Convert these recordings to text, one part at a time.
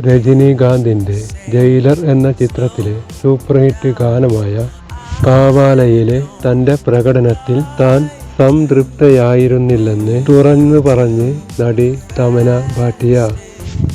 രജനീകാന്തിൻ്റെ jailer എന്ന ചിത്രത്തിലെ super hit ഗാനമായ കാവാലയിലെ തൻ്റെ പ്രകടനത്തിൽ താൻ സംതൃപ്തയായിരുന്നില്ലെന്ന് തുറന്നു പറഞ്ഞ് നടി തമന ഭാട്ടിയ.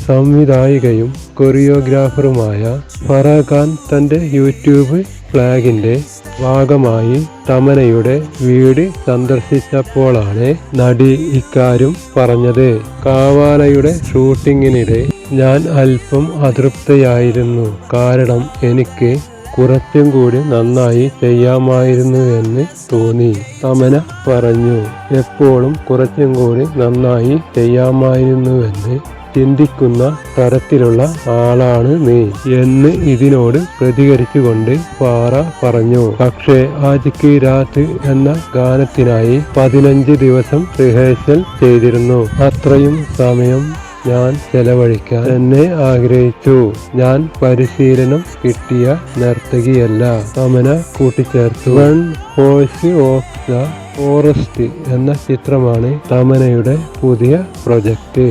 സംവിധായികയും കൊറിയോഗ്രാഫറുമായ ഫറാ ഖാൻ തൻ്റെ യൂട്യൂബ് ഫ്ലാഗിൻ്റെ ഭാഗമായി തമനയുടെ വീട് സന്ദർശിച്ചപ്പോഴാണ് നടി ഇക്കാര്യം പറഞ്ഞത്. കാവാലയുടെ ഷൂട്ടിങ്ങിനിടെ ഞാൻ അല്പം അതൃപ്തയായിരുന്നു. കാരണം എനിക്ക് കുറച്ചും കൂടി നന്നായി ചെയ്യാമായിരുന്നുവെന്ന് തോന്നി, തമന പറഞ്ഞു. എപ്പോഴും കുറച്ചും കൂടി നന്നായി ചെയ്യാമായിരുന്നുവെന്ന് ചിന്തിക്കുന്ന തരത്തിലുള്ള ആളാണ് നീ എന്ന് ഇതിനോട് പ്രതികരിച്ചുകൊണ്ട് ഫാറ പറഞ്ഞു. പക്ഷേ ആജ് കി രാത് എന്ന ഗാനത്തിനായി 15 ദിവസം റിഹേഴ്സൽ ചെയ്തിരുന്നു. അത്രയും സമയം ഞാൻ ചെലവഴിക്കാൻ തന്നെ ആഗ്രഹിച്ചു. ഞാൻ പരിശീലനം കിട്ടിയ നർത്തകിയല്ല, തമന കൂട്ടിച്ചേർത്തു. One voice of the forest എന്ന ചിത്രമാണ് തമനയുടെ പുതിയ പ്രൊജക്റ്റ്.